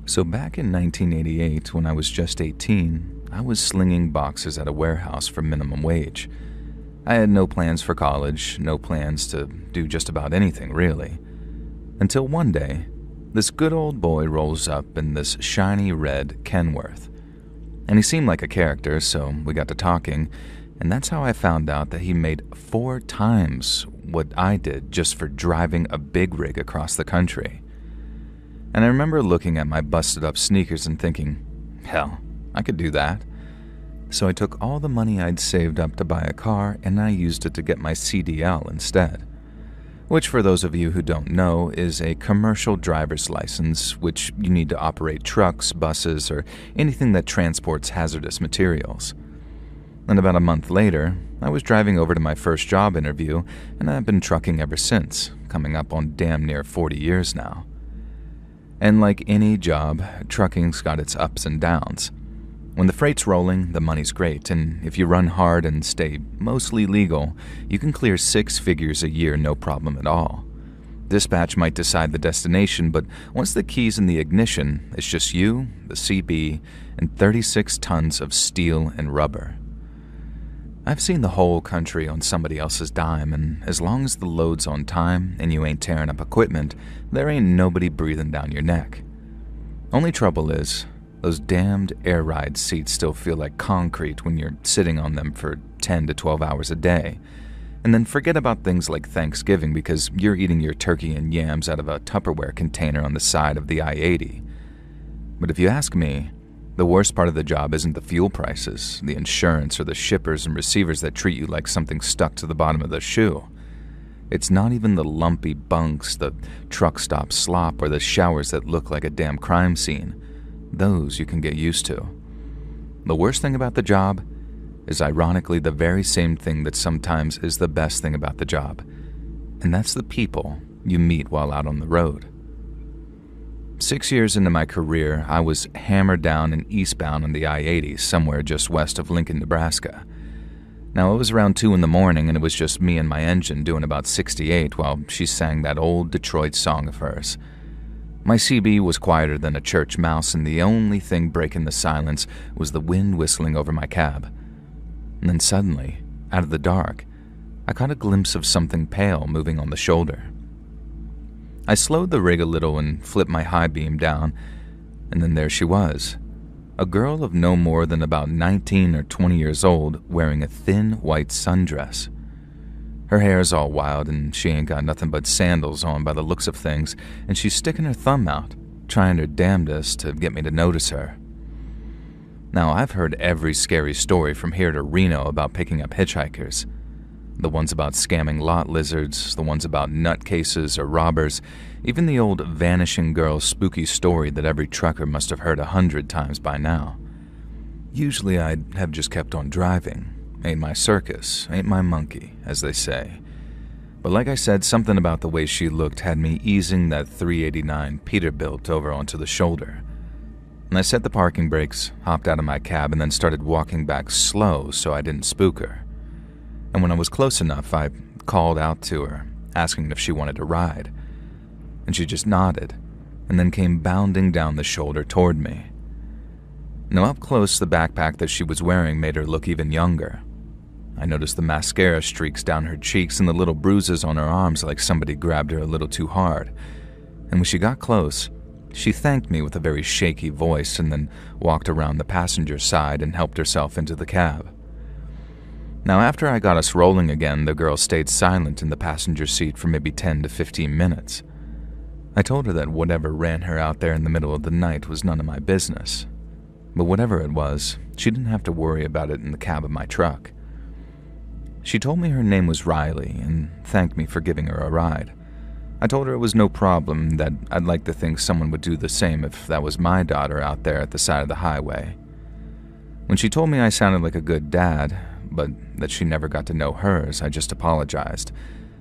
So back in 1988, when I was just 18, I was slinging boxes at a warehouse for minimum wage. I had no plans for college, no plans to do just about anything, really. Until one day, this good old boy rolls up in this shiny red Kenworth. And he seemed like a character, so we got to talking, and that's how I found out that he made 4 times what I did just for driving a big rig across the country. And I remember looking at my busted up sneakers and thinking, hell, I could do that. So I took all the money I'd saved up to buy a car and I used it to get my CDL instead. Which, for those of you who don't know, is a commercial driver's license, which you need to operate trucks, buses, or anything that transports hazardous materials. And about a month later, I was driving over to my first job interview, and I've been trucking ever since, coming up on damn near 40 years now. And like any job, trucking's got its ups and downs. When the freight's rolling, the money's great, and if you run hard and stay mostly legal, you can clear 6 figures a year no problem at all. Dispatch might decide the destination, but once the key's in the ignition, it's just you, the CB, and 36 tons of steel and rubber. I've seen the whole country on somebody else's dime, and as long as the load's on time and you ain't tearing up equipment, there ain't nobody breathing down your neck. Only trouble is, those damned air ride seats still feel like concrete when you're sitting on them for 10 to 12 hours a day. And then forget about things like Thanksgiving because you're eating your turkey and yams out of a Tupperware container on the side of the I-80. But if you ask me, the worst part of the job isn't the fuel prices, the insurance, or the shippers and receivers that treat you like something stuck to the bottom of the shoe. It's not even the lumpy bunks, the truck stop slop, or the showers that look like a damn crime scene. Those you can get used to. The worst thing about the job is ironically the very same thing that sometimes is the best thing about the job, and that's the people you meet while out on the road. 6 years into my career, I was hammered down and eastbound on the I-80 somewhere just west of Lincoln, Nebraska. Now, it was around 2 in the morning and it was just me and my engine doing about 68 while she sang that old Detroit song of hers. My CB was quieter than a church mouse and the only thing breaking the silence was the wind whistling over my cab. And then suddenly, out of the dark, I caught a glimpse of something pale moving on the shoulder. I slowed the rig a little and flipped my high beam down, and then there she was, a girl of no more than about 19 or 20 years old wearing a thin white sundress. Her hair's all wild and she ain't got nothing but sandals on by the looks of things, and she's sticking her thumb out, trying her damnedest to get me to notice her. Now, I've heard every scary story from here to Reno about picking up hitchhikers. The ones about scamming lot lizards, the ones about nutcases or robbers, even the old vanishing girl spooky story that every trucker must have heard 100 times by now. Usually I'd have just kept on driving. Ain't my circus, ain't my monkey, as they say. But like I said, something about the way she looked had me easing that 389 Peterbilt over onto the shoulder. And I set the parking brakes, hopped out of my cab, and then started walking back slow so I didn't spook her. And when I was close enough, I called out to her, asking if she wanted to ride. And she just nodded, and then came bounding down the shoulder toward me. Now up close, the backpack that she was wearing made her look even younger. I noticed the mascara streaks down her cheeks and the little bruises on her arms like somebody grabbed her a little too hard. And when she got close, she thanked me with a very shaky voice and then walked around the passenger side and helped herself into the cab. Now, after I got us rolling again, the girl stayed silent in the passenger seat for maybe 10 to 15 minutes. I told her that whatever ran her out there in the middle of the night was none of my business. But whatever it was, she didn't have to worry about it in the cab of my truck. She told me her name was Riley and thanked me for giving her a ride. I told her it was no problem, that I'd like to think someone would do the same if that was my daughter out there at the side of the highway. When she told me I sounded like a good dad, but that she never got to know hers, I just apologized.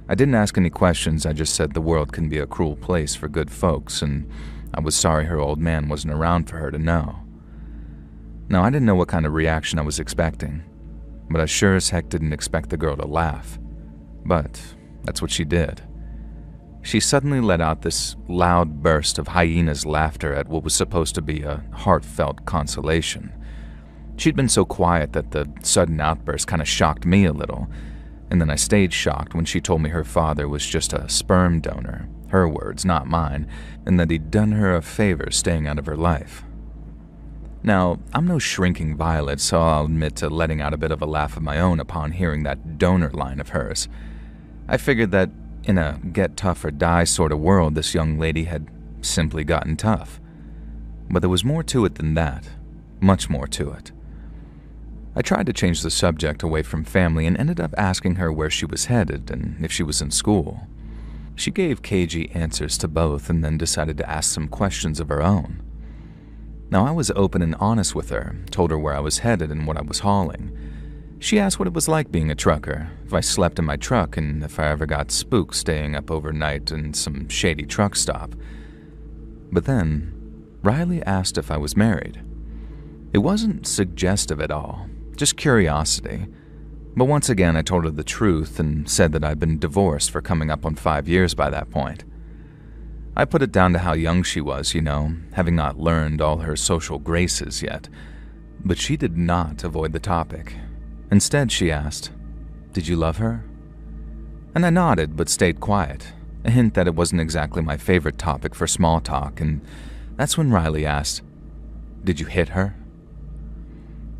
I didn't ask any questions, I just said the world can be a cruel place for good folks, and I was sorry her old man wasn't around for her to know. Now, I didn't know what kind of reaction I was expecting, but I sure as heck didn't expect the girl to laugh. But that's what she did. She suddenly let out this loud burst of hyena's laughter at what was supposed to be a heartfelt consolation. She'd been so quiet that the sudden outburst kind of shocked me a little, and then I stayed shocked when she told me her father was just a sperm donor, her words, not mine, and that he'd done her a favor staying out of her life. Now, I'm no shrinking violet, so I'll admit to letting out a bit of a laugh of my own upon hearing that donor line of hers. I figured that in a get tough or die sort of world, this young lady had simply gotten tough. But there was more to it than that, much more to it. I tried to change the subject away from family and ended up asking her where she was headed and if she was in school. She gave cagey answers to both and then decided to ask some questions of her own. Now, I was open and honest with her, told her where I was headed and what I was hauling. She asked what it was like being a trucker, if I slept in my truck, and if I ever got spooked staying up overnight in some shady truck stop. But then, Riley asked if I was married. It wasn't suggestive at all, just curiosity. But once again, I told her the truth and said that I'd been divorced for coming up on 5 years by that point. I put it down to how young she was, having not learned all her social graces yet. But she did not avoid the topic. Instead, she asked, "Did you love her?" And I nodded but stayed quiet, a hint that it wasn't exactly my favorite topic for small talk, and that's when Riley asked, "Did you hit her?"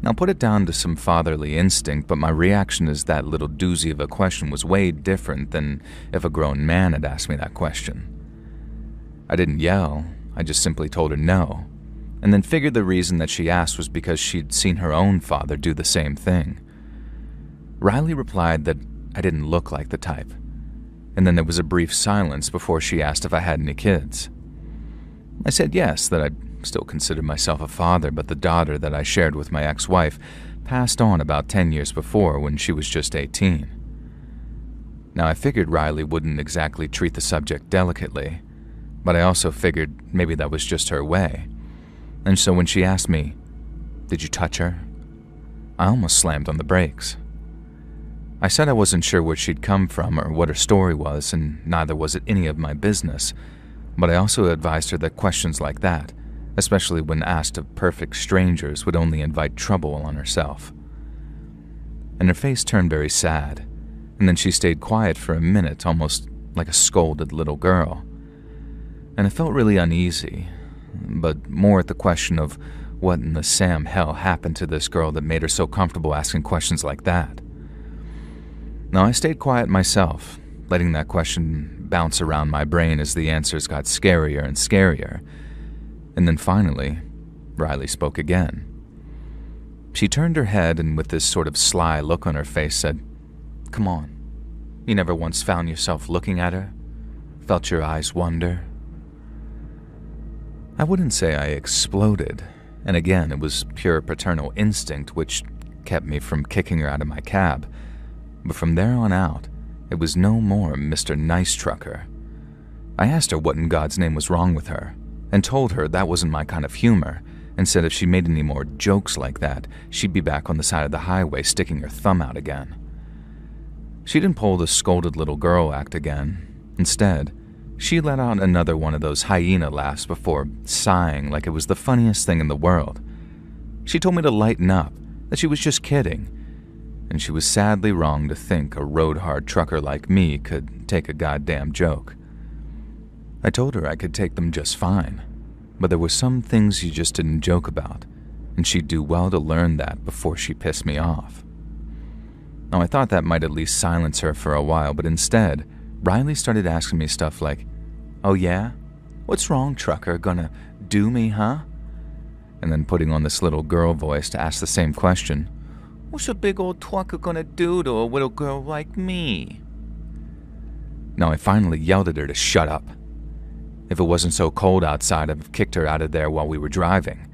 Now, put it down to some fatherly instinct, but my reaction as that little doozy of a question was way different than if a grown man had asked me that question. I didn't yell, I just simply told her no, and then figured the reason that she asked was because she'd seen her own father do the same thing. Riley replied that I didn't look like the type, and then there was a brief silence before she asked if I had any kids. I said yes, that I still considered myself a father, but the daughter that I shared with my ex-wife passed on about 10 years before when she was just 18. Now, I figured Riley wouldn't exactly treat the subject delicately, but I also figured maybe that was just her way. And so when she asked me, "Did you touch her?" I almost slammed on the brakes. I said I wasn't sure where she'd come from or what her story was, and neither was it any of my business, but I also advised her that questions like that, especially when asked of perfect strangers, would only invite trouble on herself. And her face turned very sad, and then she stayed quiet for a minute, almost like a scolded little girl. And I felt really uneasy, but more at the question of what in the Sam hell happened to this girl that made her so comfortable asking questions like that. Now, I stayed quiet myself, letting that question bounce around my brain as the answers got scarier and scarier. And then finally, Riley spoke again. She turned her head and with this sort of sly look on her face said, "Come on, you never once found yourself looking at her? Felt your eyes wander?" I wouldn't say I exploded, and again it was pure paternal instinct which kept me from kicking her out of my cab, but from there on out, it was no more Mr. Nice Trucker. I asked her what in God's name was wrong with her, and told her that wasn't my kind of humor, and said if she made any more jokes like that, she'd be back on the side of the highway sticking her thumb out again. She didn't pull the scolded little girl act again. Instead, she let out another one of those hyena laughs before sighing like it was the funniest thing in the world. She told me to lighten up, that she was just kidding, and she was sadly wrong to think a road-hard trucker like me could take a goddamn joke. I told her I could take them just fine, but there were some things you just didn't joke about, and she'd do well to learn that before she pissed me off. Now, I thought that might at least silence her for a while, but instead, Riley started asking me stuff like, "Oh yeah? What's wrong, trucker? Gonna do me, huh?" And then putting on this little girl voice to ask the same question, "What's a big old trucker gonna do to a little girl like me?" Now, I finally yelled at her to shut up. If it wasn't so cold outside, I'd have kicked her out of there while we were driving.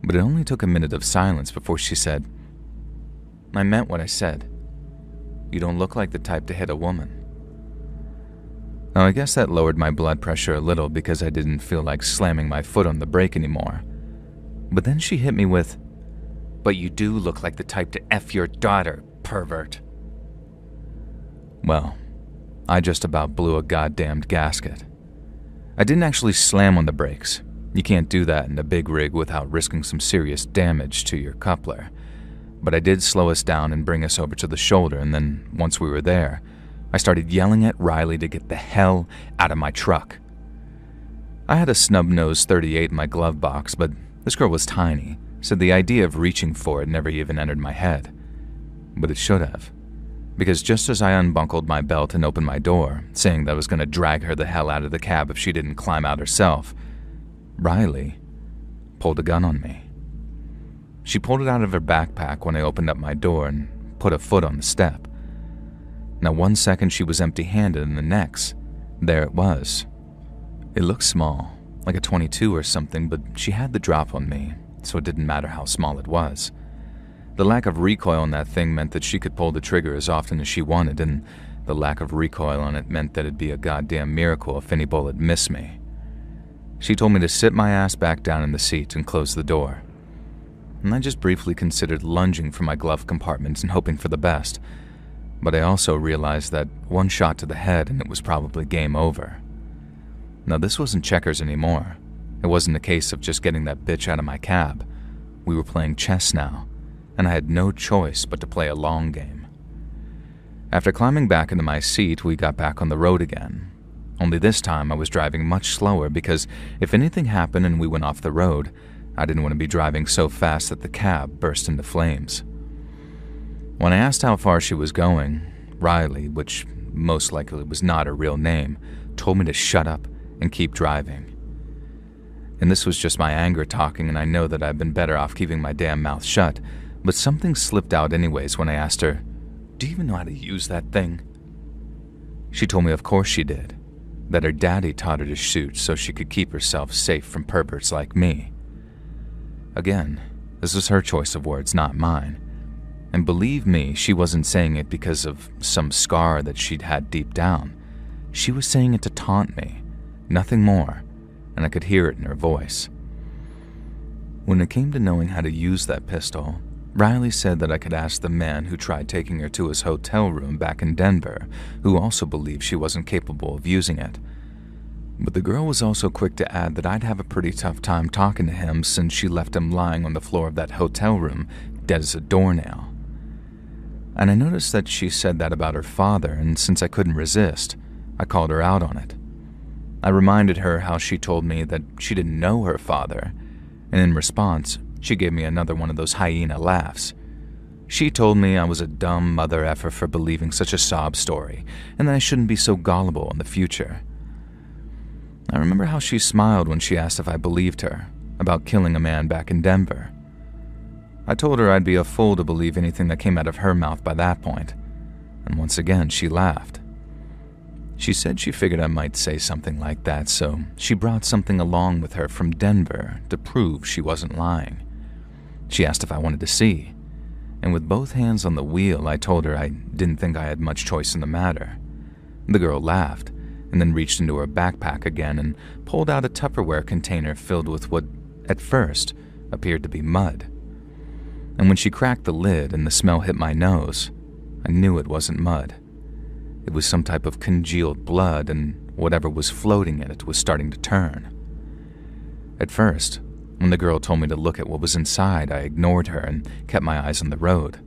But it only took a minute of silence before she said, "I meant what I said. You don't look like the type to hit a woman." Now, I guess that lowered my blood pressure a little because I didn't feel like slamming my foot on the brake anymore. But then she hit me with, "But you do look like the type to F your daughter, pervert." Well, I just about blew a goddamned gasket. I didn't actually slam on the brakes. You can't do that in a big rig without risking some serious damage to your coupler. But I did slow us down and bring us over to the shoulder, and then, once we were there, I started yelling at Riley to get the hell out of my truck. I had a snub-nosed .38 in my glove box, but this girl was tiny, so the idea of reaching for it never even entered my head. But it should have. Because just as I unbuckled my belt and opened my door, saying that I was going to drag her the hell out of the cab if she didn't climb out herself, Riley pulled a gun on me. She pulled it out of her backpack when I opened up my door and put a foot on the step. Now, 1 second she was empty-handed, and the next, there it was. It looked small, like a .22 or something, but she had the drop on me, so it didn't matter how small it was. The lack of recoil on that thing meant that she could pull the trigger as often as she wanted, and the lack of recoil on it meant that it'd be a goddamn miracle if any bullet missed me. She told me to sit my ass back down in the seat and close the door. And I just briefly considered lunging for my glove compartment and hoping for the best, but I also realized that one shot to the head and it was probably game over. Now, this wasn't checkers anymore. It wasn't a case of just getting that bitch out of my cab. We were playing chess now, and I had no choice but to play a long game. After climbing back into my seat, we got back on the road again. Only this time I was driving much slower because if anything happened and we went off the road, I didn't want to be driving so fast that the cab burst into flames. When I asked how far she was going, Riley, which most likely was not her real name, told me to shut up and keep driving. And this was just my anger talking, and I know that I've been better off keeping my damn mouth shut, but something slipped out anyways when I asked her, "Do you even know how to use that thing?" She told me of course she did, that her daddy taught her to shoot so she could keep herself safe from perverts like me. Again, this was her choice of words, not mine. And believe me, she wasn't saying it because of some scar that she'd had deep down. She was saying it to taunt me, nothing more, and I could hear it in her voice. When it came to knowing how to use that pistol, Riley said that I could ask the man who tried taking her to his hotel room back in Denver, who also believed she wasn't capable of using it. But the girl was also quick to add that I'd have a pretty tough time talking to him since she left him lying on the floor of that hotel room, dead as a doornail. And I noticed that she said that about her father, and since I couldn't resist, I called her out on it. I reminded her how she told me that she didn't know her father, and in response, she gave me another one of those hyena laughs. She told me I was a dumb mother effer for believing such a sob story, and that I shouldn't be so gullible in the future. I remember how she smiled when she asked if I believed her about killing a man back in Denver. I told her I'd be a fool to believe anything that came out of her mouth by that point, and once again she laughed. She said she figured I might say something like that, so she brought something along with her from Denver to prove she wasn't lying. She asked if I wanted to see, and with both hands on the wheel, I told her I didn't think I had much choice in the matter. The girl laughed, and then reached into her backpack again and pulled out a Tupperware container filled with what, at first, appeared to be mud. And when she cracked the lid and the smell hit my nose, I knew it wasn't mud. It was some type of congealed blood, and whatever was floating in it was starting to turn. At first, when the girl told me to look at what was inside, I ignored her and kept my eyes on the road.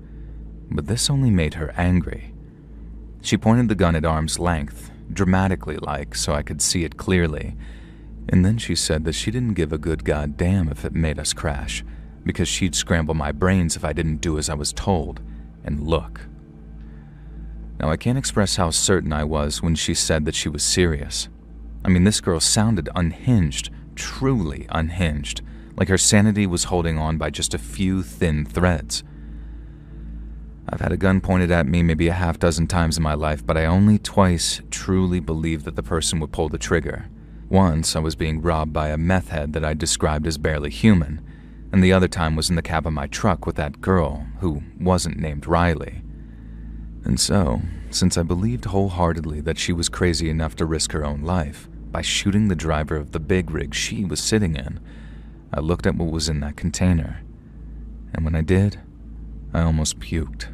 But this only made her angry. She pointed the gun at arm's length, dramatically like, so I could see it clearly, and then she said that she didn't give a good goddamn if it made us crash, because she'd scramble my brains if I didn't do as I was told, and look. Now, I can't express how certain I was when she said that she was serious. I mean, this girl sounded unhinged, truly unhinged, like her sanity was holding on by just a few thin threads. I've had a gun pointed at me maybe a half dozen times in my life, but I only twice truly believed that the person would pull the trigger. Once, I was being robbed by a meth head that I described as barely human, and the other time was in the cab of my truck with that girl, who wasn't named Riley. And so, since I believed wholeheartedly that she was crazy enough to risk her own life by shooting the driver of the big rig she was sitting in, I looked at what was in that container, and when I did, I almost puked.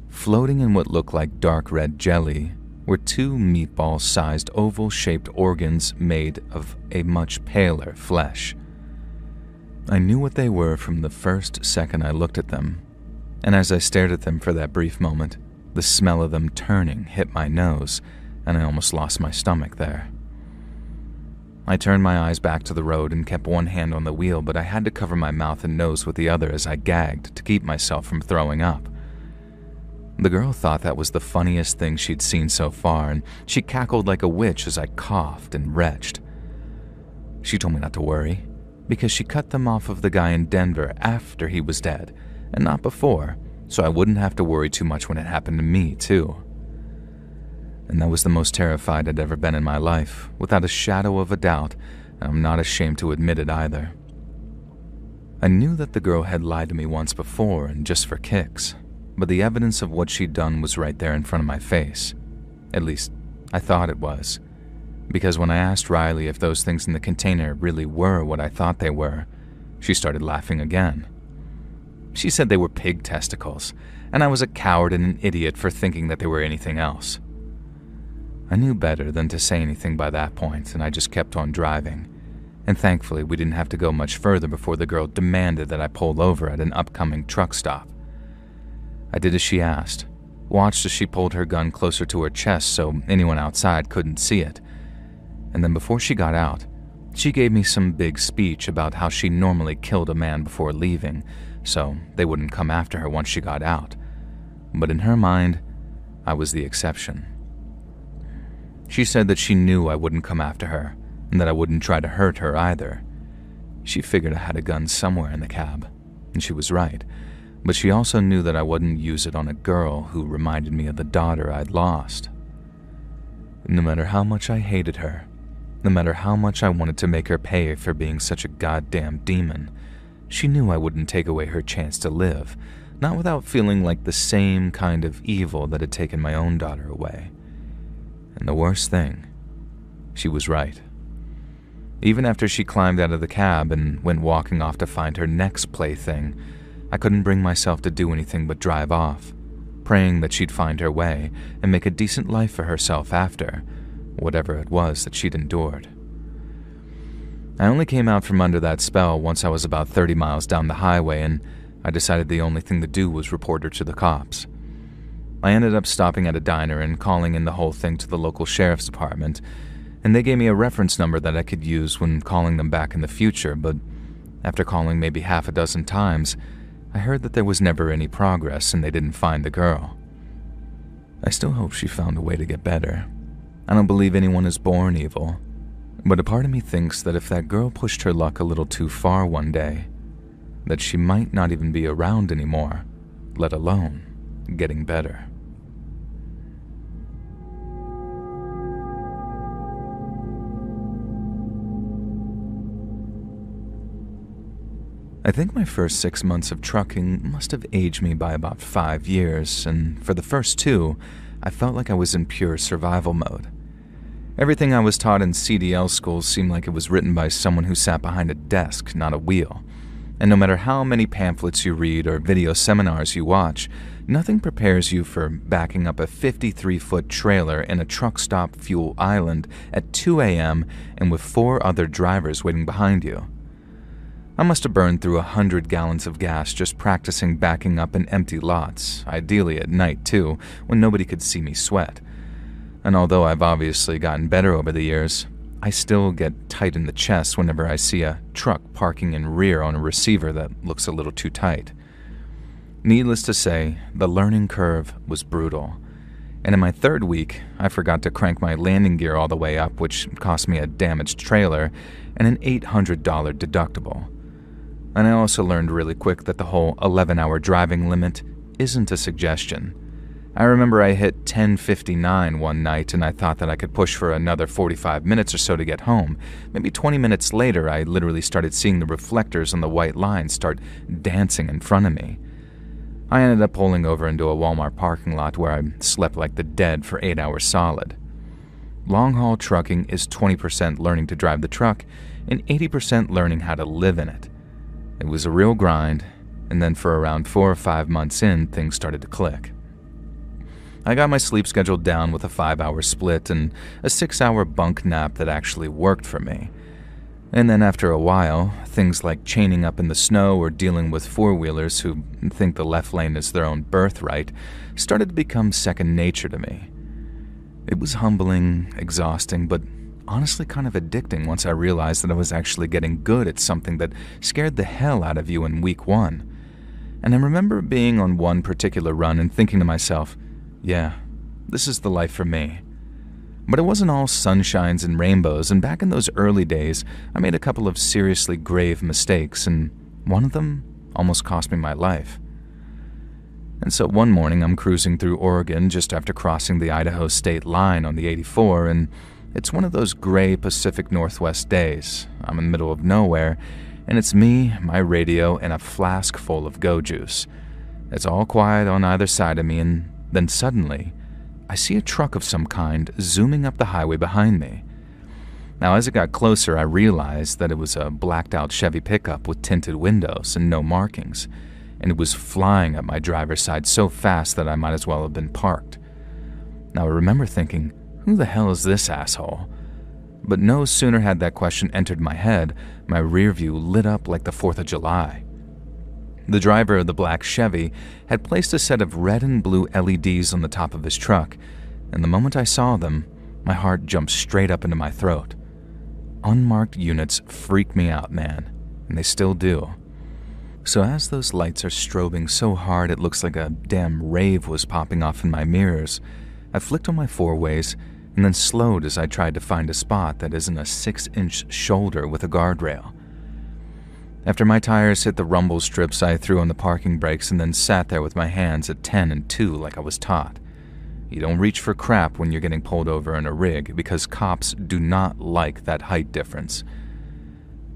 Floating in what looked like dark red jelly were two meatball-sized oval-shaped organs made of a much paler flesh. I knew what they were from the first second I looked at them, and as I stared at them for that brief moment, the smell of them turning hit my nose, and I almost lost my stomach there. I turned my eyes back to the road and kept one hand on the wheel, but I had to cover my mouth and nose with the other as I gagged to keep myself from throwing up. The girl thought that was the funniest thing she'd seen so far, and she cackled like a witch as I coughed and retched. She told me not to worry, because she cut them off of the guy in Denver after he was dead, and not before, so I wouldn't have to worry too much when it happened to me, too. And that was the most terrified I'd ever been in my life, without a shadow of a doubt, and I'm not ashamed to admit it either. I knew that the girl had lied to me once before, and just for kicks, but the evidence of what she'd done was right there in front of my face. At least, I thought it was, because when I asked Riley if those things in the container really were what I thought they were, she started laughing again. She said they were pig testicles, and I was a coward and an idiot for thinking that they were anything else. I knew better than to say anything by that point, and I just kept on driving, and thankfully we didn't have to go much further before the girl demanded that I pull over at an upcoming truck stop. I did as she asked, watched as she pulled her gun closer to her chest so anyone outside couldn't see it, and then before she got out, she gave me some big speech about how she normally killed a man before leaving, so they wouldn't come after her once she got out. But in her mind, I was the exception. She said that she knew I wouldn't come after her, and that I wouldn't try to hurt her either. She figured I had a gun somewhere in the cab, and she was right, but she also knew that I wouldn't use it on a girl who reminded me of the daughter I'd lost. No matter how much I hated her, no matter how much I wanted to make her pay for being such a goddamn demon, she knew I wouldn't take away her chance to live, not without feeling like the same kind of evil that had taken my own daughter away. And the worst thing, she was right. Even after she climbed out of the cab and went walking off to find her next plaything, I couldn't bring myself to do anything but drive off, praying that she'd find her way and make a decent life for herself after, whatever it was that she'd endured. I only came out from under that spell once I was about 30 miles down the highway, and I decided the only thing to do was report her to the cops. I ended up stopping at a diner and calling in the whole thing to the local sheriff's department, and they gave me a reference number that I could use when calling them back in the future, but after calling maybe half a dozen times, I heard that there was never any progress and they didn't find the girl. I still hope she found a way to get better. I don't believe anyone is born evil, but a part of me thinks that if that girl pushed her luck a little too far one day, that she might not even be around anymore, let alone getting better. I think my first 6 months of trucking must have aged me by about 5 years, and for the first 2, I felt like I was in pure survival mode. Everything I was taught in CDL school seemed like it was written by someone who sat behind a desk, not a wheel. And no matter how many pamphlets you read or video seminars you watch, nothing prepares you for backing up a 53-foot trailer in a truck stop fuel island at 2 a.m. and with 4 other drivers waiting behind you. I must have burned through 100 gallons of gas just practicing backing up in empty lots, ideally at night too, when nobody could see me sweat. And although I've obviously gotten better over the years, I still get tight in the chest whenever I see a truck parking in rear on a receiver that looks a little too tight. Needless to say, the learning curve was brutal. And in my 3rd week, I forgot to crank my landing gear all the way up, which cost me a damaged trailer and an $800 deductible. And I also learned really quick that the whole 11-hour driving limit isn't a suggestion. I remember I hit 10:59 one night and I thought that I could push for another 45 minutes or so to get home. Maybe 20 minutes later, I literally started seeing the reflectors on the white line start dancing in front of me. I ended up pulling over into a Walmart parking lot where I slept like the dead for 8 hours solid. Long-haul trucking is 20% learning to drive the truck and 80% learning how to live in it. It was a real grind, and then for around 4 or 5 months in, things started to click. I got my sleep schedule down with a 5-hour split and a 6-hour bunk nap that actually worked for me. And then after a while, things like chaining up in the snow or dealing with four-wheelers who think the left lane is their own birthright started to become second nature to me. It was humbling, exhausting, but honestly kind of addicting once I realized that I was actually getting good at something that scared the hell out of you in week 1. And I remember being on one particular run and thinking to myself, yeah, this is the life for me. But it wasn't all sunshines and rainbows, and back in those early days, I made a couple of seriously grave mistakes, and one of them almost cost me my life. And so one morning I'm cruising through Oregon just after crossing the Idaho state line on the 84, and it's one of those gray Pacific Northwest days. I'm in the middle of nowhere, and it's me, my radio, and a flask full of Go Juice. It's all quiet on either side of me, and then suddenly, I see a truck of some kind zooming up the highway behind me. Now, as it got closer, I realized that it was a blacked-out Chevy pickup with tinted windows and no markings, and it was flying up my driver's side so fast that I might as well have been parked. Now, I remember thinking, who the hell is this asshole? But no sooner had that question entered my head, my rear view lit up like the 4th of July. The driver of the black Chevy had placed a set of red and blue LEDs on the top of his truck, and the moment I saw them, my heart jumped straight up into my throat. Unmarked units freak me out, man, and they still do. So as those lights are strobing so hard it looks like a damn rave was popping off in my mirrors, I flicked on my four-ways and then slowed as I tried to find a spot that isn't a 6-inch shoulder with a guardrail. After my tires hit the rumble strips, I threw on the parking brakes and then sat there with my hands at 10 and 2 like I was taught. You don't reach for crap when you're getting pulled over in a rig because cops do not like that height difference.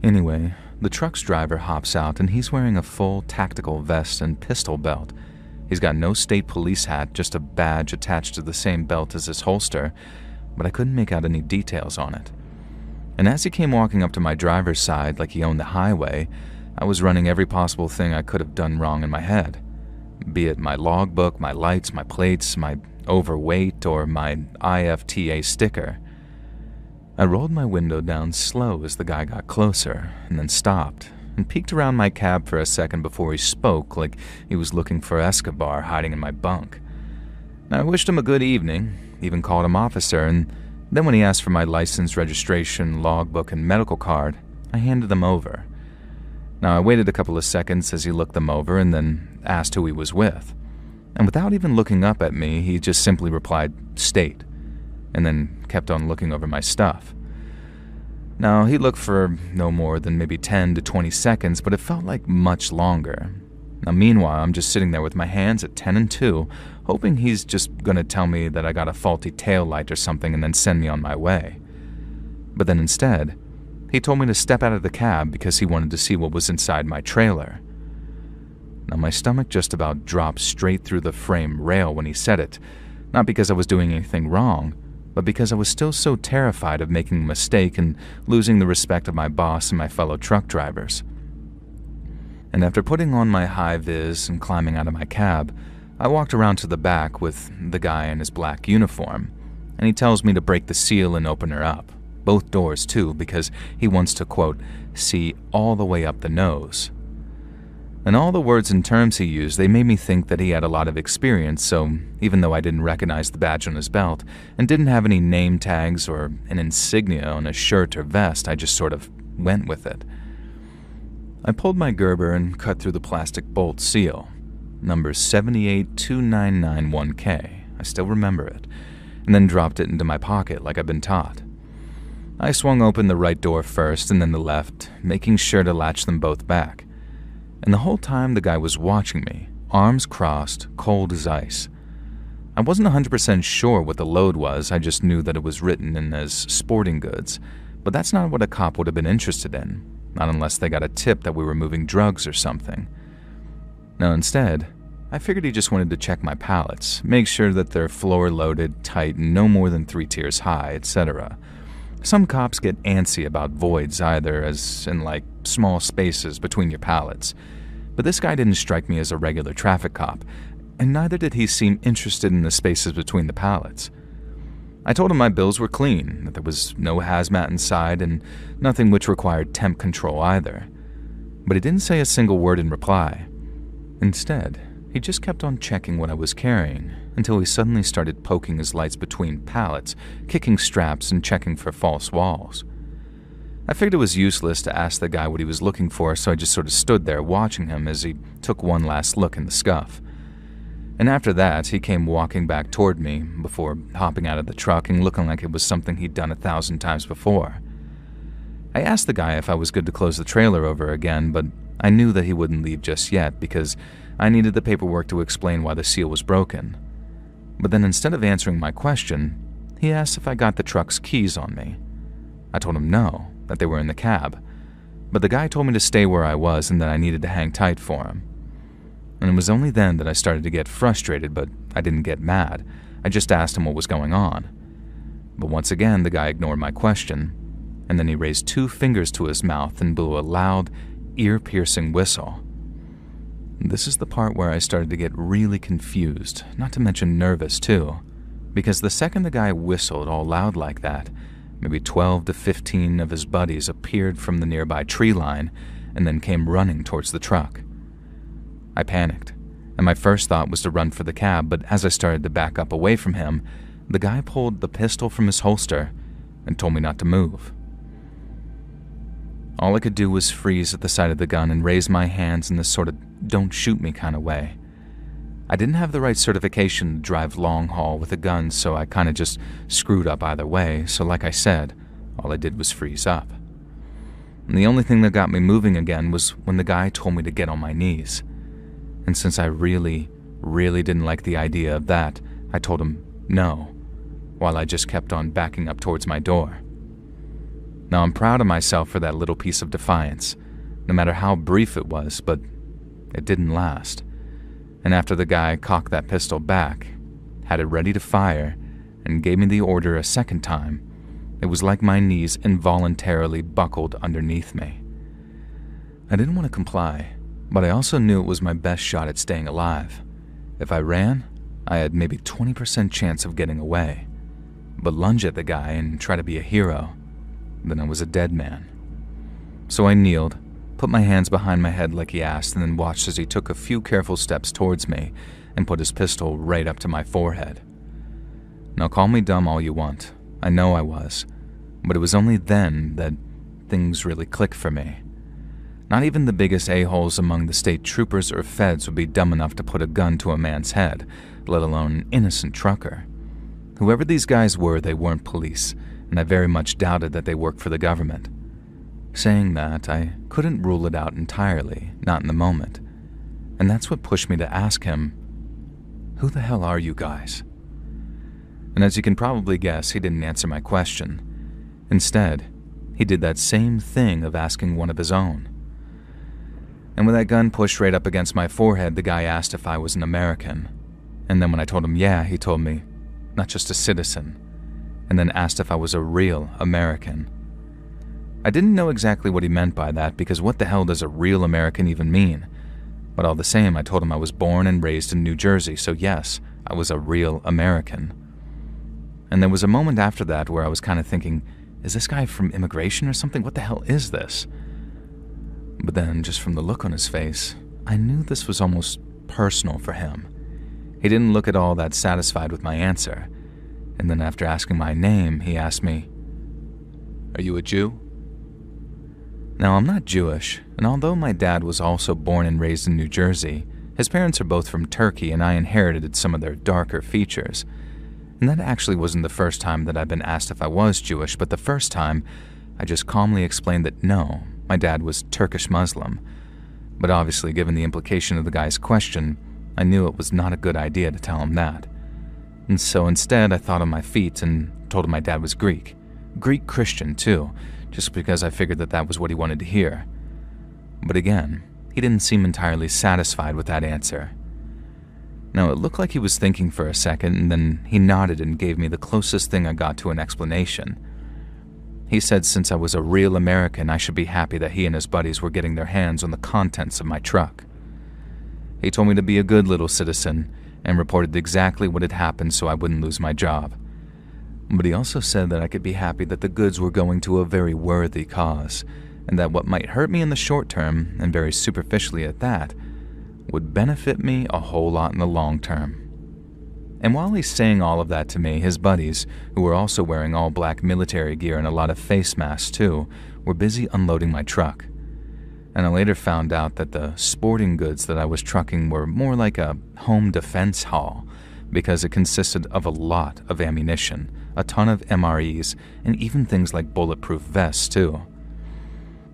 Anyway, the truck's driver hops out and he's wearing a full tactical vest and pistol belt. He's got no state police hat, just a badge attached to the same belt as his holster, but I couldn't make out any details on it. And as he came walking up to my driver's side like he owned the highway, I was running every possible thing I could have done wrong in my head. Be it my logbook, my lights, my plates, my overweight, or my IFTA sticker. I rolled my window down slow as the guy got closer, and then stopped, and peeked around my cab for a second before he spoke like he was looking for Escobar hiding in my bunk. I wished him a good evening, even called him officer, and then when he asked for my license, registration, logbook, and medical card, I handed them over. Now, I waited a couple of seconds as he looked them over and then asked who he was with. And without even looking up at me, he just simply replied, "State," and then kept on looking over my stuff. Now, he looked for no more than maybe 10 to 20 seconds, but it felt like much longer. Now, meanwhile, I'm just sitting there with my hands at 10 and 2, hoping he's just going to tell me that I got a faulty taillight or something and then send me on my way. But then instead, he told me to step out of the cab because he wanted to see what was inside my trailer. Now, my stomach just about dropped straight through the frame rail when he said it, not because I was doing anything wrong, but because I was still so terrified of making a mistake and losing the respect of my boss and my fellow truck drivers. And after putting on my high-vis and climbing out of my cab, I walked around to the back with the guy in his black uniform, and he tells me to break the seal and open her up, both doors too, because he wants to, quote, see all the way up the nose. And all the words and terms he used, they made me think that he had a lot of experience, so even though I didn't recognize the badge on his belt and didn't have any name tags or an insignia on his shirt or vest, I just sort of went with it. I pulled my Gerber and cut through the plastic bolt seal, number 78299-1K, I still remember it, and then dropped it into my pocket like I'd been taught. I swung open the right door first and then the left, making sure to latch them both back. And the whole time the guy was watching me, arms crossed, cold as ice. I wasn't 100% sure what the load was, I just knew that it was written in as sporting goods, but that's not what a cop would have been interested in. Not unless they got a tip that we were moving drugs or something. No, instead, I figured he just wanted to check my pallets, make sure that they're floor-loaded, tight, and no more than 3 tiers high, etc. Some cops get antsy about voids either, as in like small spaces between your pallets. But this guy didn't strike me as a regular traffic cop, and neither did he seem interested in the spaces between the pallets. I told him my bills were clean, that there was no hazmat inside, and nothing which required temp control either. But he didn't say a single word in reply. Instead, he just kept on checking what I was carrying, until he suddenly started poking his lights between pallets, kicking straps, and checking for false walls. I figured it was useless to ask the guy what he was looking for, so I just sort of stood there watching him as he took one last look in the scuff. And after that, he came walking back toward me before hopping out of the truck and looking like it was something he'd done 1,000 times before. I asked the guy if I was good to close the trailer over again, but I knew that he wouldn't leave just yet because I needed the paperwork to explain why the seal was broken. But then instead of answering my question, he asked if I got the truck's keys on me. I told him no, that they were in the cab, but the guy told me to stay where I was and that I needed to hang tight for him. And it was only then that I started to get frustrated, but I didn't get mad. I just asked him what was going on. But once again, the guy ignored my question, and then he raised 2 fingers to his mouth and blew a loud, ear-piercing whistle. This is the part where I started to get really confused, not to mention nervous too, because the second the guy whistled all loud like that, maybe 12 to 15 of his buddies appeared from the nearby tree line and then came running towards the truck. I panicked, and my first thought was to run for the cab, but as I started to back up away from him, the guy pulled the pistol from his holster and told me not to move. All I could do was freeze at the sight of the gun and raise my hands in this sort of don't shoot me kind of way. I didn't have the right certification to drive long haul with a gun, so I kind of just screwed up either way, so like I said, all I did was freeze up. And the only thing that got me moving again was when the guy told me to get on my knees. And since I really didn't like the idea of that, I told him no, while I just kept on backing up towards my door. Now I'm proud of myself for that little piece of defiance, no matter how brief it was, but it didn't last. And after the guy cocked that pistol back, had it ready to fire, and gave me the order a second time, it was like my knees involuntarily buckled underneath me. I didn't want to comply, but I also knew it was my best shot at staying alive. If I ran, I had maybe 20% chance of getting away. But lunge at the guy and try to be a hero, then I was a dead man. So I kneeled, put my hands behind my head like he asked, and then watched as he took a few careful steps towards me and put his pistol right up to my forehead. Now call me dumb all you want. I know I was. But it was only then that things really clicked for me. Not even the biggest a-holes among the state troopers or feds would be dumb enough to put a gun to a man's head, let alone an innocent trucker. Whoever these guys were, they weren't police, and I very much doubted that they worked for the government. Saying that, I couldn't rule it out entirely, not in the moment. And that's what pushed me to ask him, "Who the hell are you guys?" And as you can probably guess, he didn't answer my question. Instead, he did that same thing of asking one of his own. And with that gun pushed right up against my forehead, the guy asked if I was an American. And then when I told him yeah, he told me, not just a citizen, and then asked if I was a real American. I didn't know exactly what he meant by that, because what the hell does a real American even mean? But all the same, I told him I was born and raised in New Jersey, so yes, I was a real American. And there was a moment after that where I was kind of thinking, is this guy from immigration or something? What the hell is this? But then, just from the look on his face, I knew this was almost personal for him. He didn't look at all that satisfied with my answer, and then after asking my name, he asked me, "Are you a Jew?" Now, I'm not Jewish, and although my dad was also born and raised in New Jersey, his parents are both from Turkey, and I inherited some of their darker features. And that actually wasn't the first time that I'd been asked if I was Jewish, but the first time, I just calmly explained that no, my dad was Turkish Muslim. But obviously, given the implication of the guy's question, I knew it was not a good idea to tell him that. And so instead, I thought on my feet and told him my dad was Greek. Greek Christian, too, just because I figured that that was what he wanted to hear. But again, he didn't seem entirely satisfied with that answer. Now, it looked like he was thinking for a second, and then he nodded and gave me the closest thing I got to an explanation. He said since I was a real American, I should be happy that he and his buddies were getting their hands on the contents of my truck. He told me to be a good little citizen and reported exactly what had happened so I wouldn't lose my job. But he also said that I could be happy that the goods were going to a very worthy cause, and that what might hurt me in the short term, and very superficially at that, would benefit me a whole lot in the long term. And while he's saying all of that to me, his buddies, who were also wearing all black military gear and a lot of face masks too, were busy unloading my truck. And I later found out that the sporting goods that I was trucking were more like a home defense haul, because it consisted of a lot of ammunition, a ton of MREs, and even things like bulletproof vests too.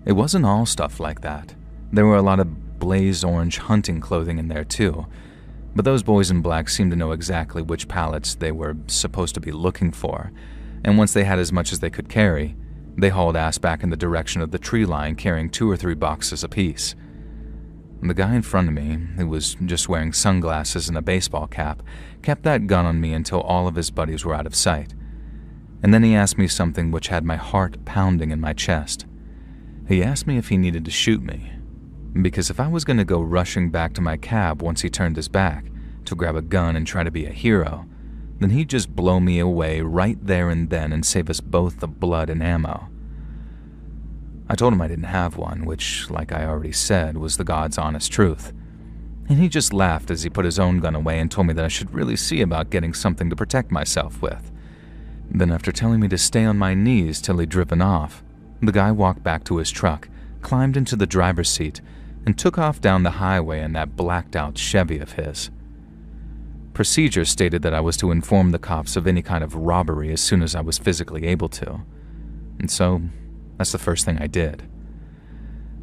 It wasn't all stuff like that. There were a lot of blaze orange hunting clothing in there too, but those boys in black seemed to know exactly which pallets they were supposed to be looking for, and once they had as much as they could carry, they hauled ass back in the direction of the tree line carrying 2 or 3 boxes apiece. The guy in front of me, who was just wearing sunglasses and a baseball cap, kept that gun on me until all of his buddies were out of sight. And then he asked me something which had my heart pounding in my chest. He asked me if he needed to shoot me, because if I was going to go rushing back to my cab once he turned his back to grab a gun and try to be a hero, then he'd just blow me away right there and then and save us both the blood and ammo. I told him I didn't have one, which, like I already said, was the God's honest truth. And he just laughed as he put his own gun away and told me that I should really see about getting something to protect myself with. Then after telling me to stay on my knees till he'd driven off, the guy walked back to his truck, climbed into the driver's seat, and took off down the highway in that blacked-out Chevy of his. Procedure stated that I was to inform the cops of any kind of robbery as soon as I was physically able to. And so, that's the first thing I did.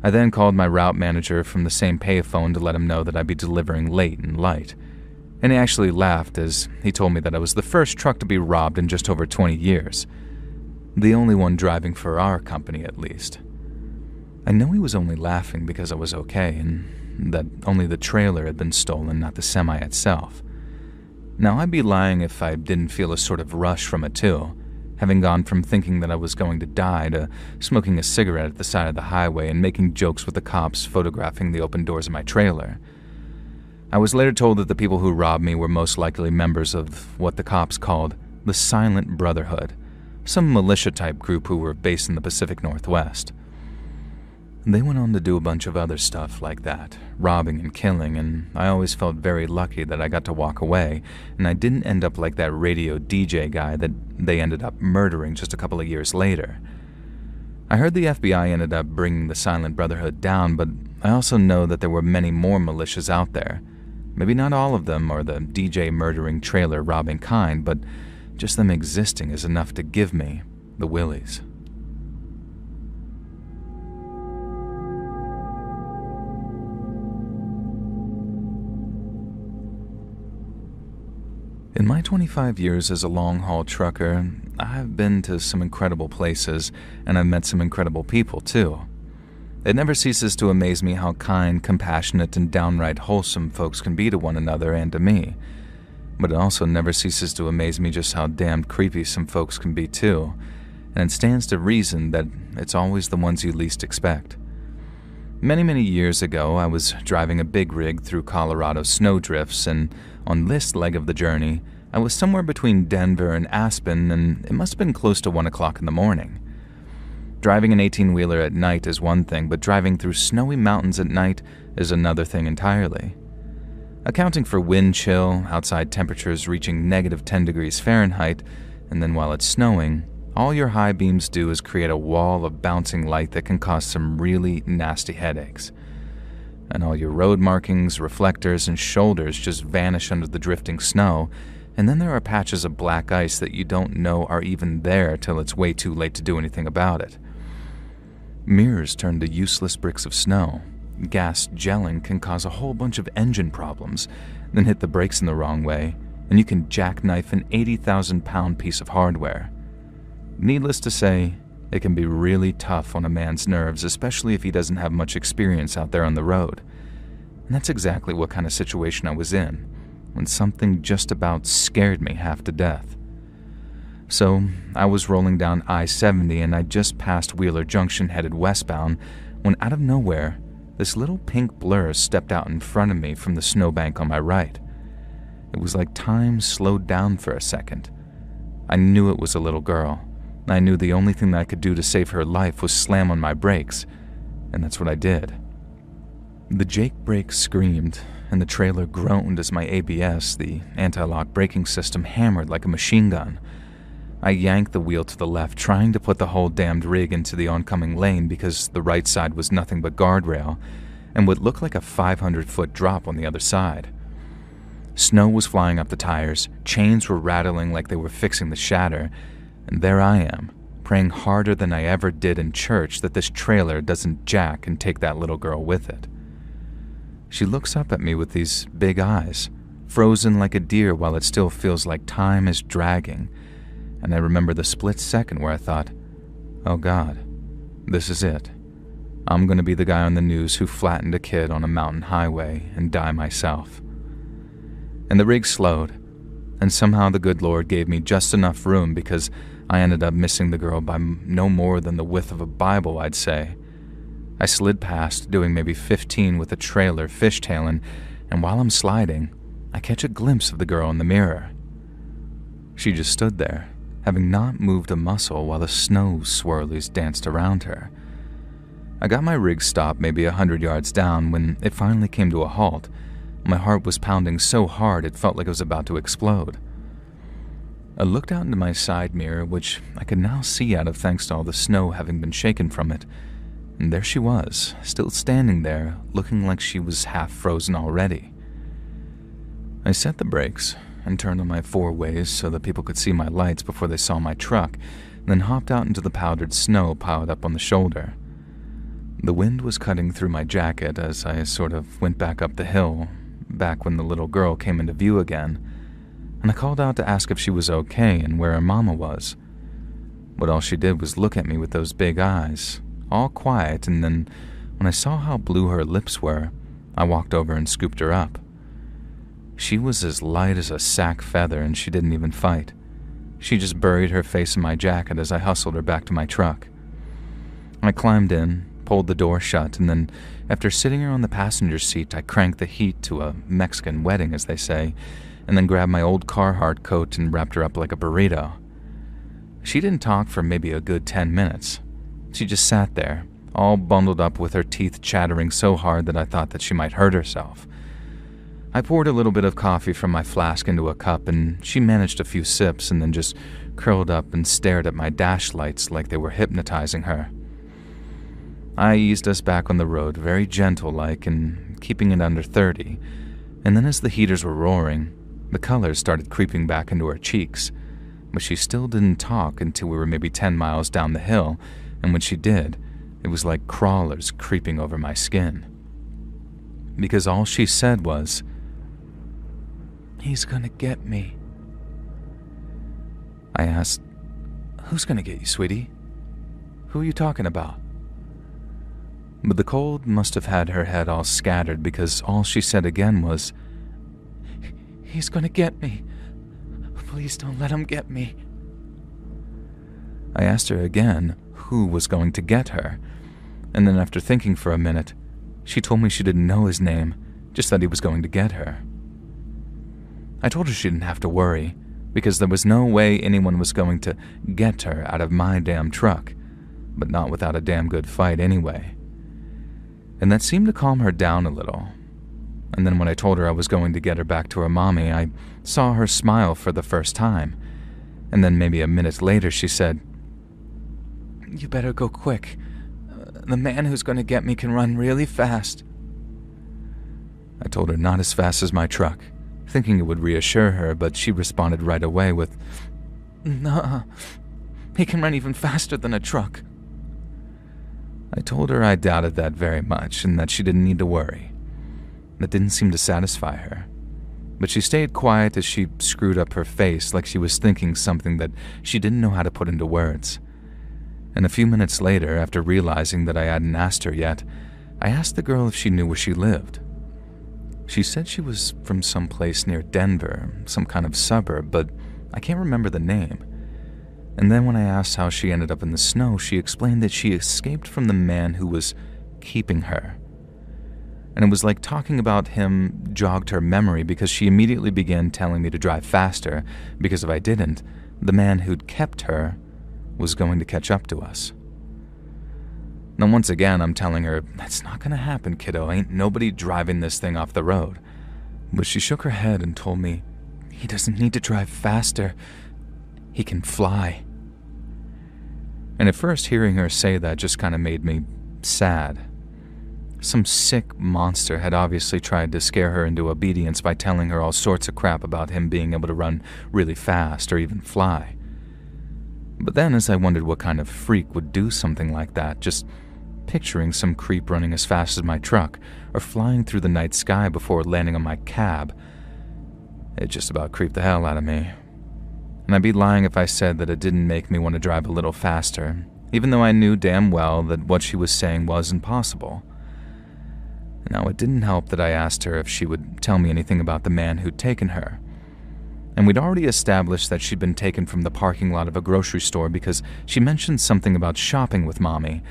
I then called my route manager from the same payphone to let him know that I'd be delivering late and light. And he actually laughed as he told me that I was the first truck to be robbed in just over 20 years. The only one driving for our company, at least. I know he was only laughing because I was okay, and that only the trailer had been stolen, not the semi itself. Now, I'd be lying if I didn't feel a sort of rush from it too, having gone from thinking that I was going to die to smoking a cigarette at the side of the highway and making jokes with the cops photographing the open doors of my trailer. I was later told that the people who robbed me were most likely members of what the cops called the Silent Brotherhood, some militia-type group who were based in the Pacific Northwest. They went on to do a bunch of other stuff like that, robbing and killing, and I always felt very lucky that I got to walk away, and I didn't end up like that radio DJ guy that they ended up murdering just a couple of years later. I heard the FBI ended up bringing the Silent Brotherhood down, but I also know that there were many more militias out there. Maybe not all of them are the DJ murdering, trailer robbing kind, but just them existing is enough to give me the willies. In my 25 years as a long-haul trucker, I've been to some incredible places, and I've met some incredible people, too. It never ceases to amaze me how kind, compassionate, and downright wholesome folks can be to one another and to me. But it also never ceases to amaze me just how damned creepy some folks can be, too, and it stands to reason that it's always the ones you least expect. Many years ago, I was driving a big rig through Colorado snowdrifts, and on this leg of the journey, I was somewhere between Denver and Aspen, and it must have been close to 1 o'clock in the morning. Driving an 18-wheeler at night is one thing, but driving through snowy mountains at night is another thing entirely. Accounting for wind chill, outside temperatures reaching -10 degrees Fahrenheit, and then while it's snowing, all your high beams do is create a wall of bouncing light that can cause some really nasty headaches. And all your road markings, reflectors, and shoulders just vanish under the drifting snow, and then there are patches of black ice that you don't know are even there till it's way too late to do anything about it. Mirrors turn to useless bricks of snow. Gas gelling can cause a whole bunch of engine problems, then hit the brakes in the wrong way, and you can jackknife an 80,000-pound piece of hardware. Needless to say, it can be really tough on a man's nerves, especially if he doesn't have much experience out there on the road. And that's exactly what kind of situation I was in, when something just about scared me half to death. So, I was rolling down I-70 and I just passed Wheeler Junction headed westbound when out of nowhere, this little pink blur stepped out in front of me from the snowbank on my right. It was like time slowed down for a second. I knew it was a little girl. I knew the only thing that I could do to save her life was slam on my brakes, and that's what I did. The Jake brake screamed, and the trailer groaned as my ABS, the anti-lock braking system, hammered like a machine gun. I yanked the wheel to the left, trying to put the whole damned rig into the oncoming lane because the right side was nothing but guardrail and what looked like a 500-foot drop on the other side. Snow was flying up the tires, chains were rattling like they were fixing to shatter, and there I am, praying harder than I ever did in church that this trailer doesn't jack and take that little girl with it. She looks up at me with these big eyes, frozen like a deer while it still feels like time is dragging, and I remember the split second where I thought, oh God, this is it. I'm going to be the guy on the news who flattened a kid on a mountain highway and die myself. And the rig slowed, and somehow the good Lord gave me just enough room because I ended up missing the girl by no more than the width of a Bible, I'd say. I slid past, doing maybe 15 with the trailer fishtailing, and while I'm sliding, I catch a glimpse of the girl in the mirror. She just stood there, having not moved a muscle while the snow swirlies danced around her. I got my rig stopped maybe 100 yards down when it finally came to a halt. My heart was pounding so hard it felt like it was about to explode. I looked out into my side mirror, which I could now see out of thanks to all the snow having been shaken from it, and there she was, still standing there, looking like she was half frozen already. I set the brakes and turned on my four ways so that people could see my lights before they saw my truck, then hopped out into the powdered snow piled up on the shoulder. The wind was cutting through my jacket as I sort of went back up the hill, back when the little girl came into view again, and I called out to ask if she was okay and where her mama was. But all she did was look at me with those big eyes, all quiet, and then when I saw how blue her lips were, I walked over and scooped her up. She was as light as a sack feather, and she didn't even fight. She just buried her face in my jacket as I hustled her back to my truck. I climbed in, pulled the door shut, and then, after sitting her on the passenger seat, I cranked the heat to a Mexican wedding, as they say, and then grabbed my old Carhartt coat and wrapped her up like a burrito. She didn't talk for maybe a good 10 minutes. She just sat there, all bundled up with her teeth chattering so hard that I thought that she might hurt herself. I poured a little bit of coffee from my flask into a cup, and she managed a few sips and then just curled up and stared at my dash lights like they were hypnotizing her. I eased us back on the road, very gentle-like and keeping it under 30, and then as the heaters were roaring, the colors started creeping back into her cheeks, but she still didn't talk until we were maybe 10 miles down the hill, and when she did, it was like crawlers creeping over my skin. Because all she said was, "He's gonna get me." I asked, "Who's gonna get you, sweetie? Who are you talking about?" But the cold must have had her head all scattered because all she said again was, "He's gonna get me. Please don't let him get me." I asked her again who was going to get her, and then after thinking for a minute, she told me she didn't know his name, just that he was going to get her. I told her she didn't have to worry, because there was no way anyone was going to get her out of my damn truck, but not without a damn good fight anyway. And that seemed to calm her down a little. And then when I told her I was going to get her back to her mommy, I saw her smile for the first time. And then maybe a minute later she said, "You better go quick. The man who's going to get me can run really fast." I told her not as fast as my truck, thinking it would reassure her, but she responded right away with, "Nah, he can run even faster than a truck." I told her I doubted that very much and that she didn't need to worry. That didn't seem to satisfy her, but she stayed quiet as she screwed up her face like she was thinking something that she didn't know how to put into words. And a few minutes later, after realizing that I hadn't asked her yet, I asked the girl if she knew where she lived. She said she was from some place near Denver, some kind of suburb, but I can't remember the name. And then when I asked how she ended up in the snow, she explained that she escaped from the man who was keeping her. and it was like talking about him jogged her memory because she immediately began telling me to drive faster because if I didn't, the man who'd kept her was going to catch up to us. Now once again, I'm telling her, that's not going to happen, kiddo. Ain't nobody driving this thing off the road. But she shook her head and told me, he doesn't need to drive faster. He can fly. And at first, hearing her say that just kind of made me sad. Some sick monster had obviously tried to scare her into obedience by telling her all sorts of crap about him being able to run really fast or even fly. But then, as I wondered what kind of freak would do something like that, just picturing some creep running as fast as my truck or flying through the night sky before landing on my cab, it just about creeped the hell out of me. And I'd be lying if I said that it didn't make me want to drive a little faster, even though I knew damn well that what she was saying was impossible. Now, it didn't help that I asked her if she would tell me anything about the man who'd taken her. And we'd already established that she'd been taken from the parking lot of a grocery store because she mentioned something about shopping with Mommy,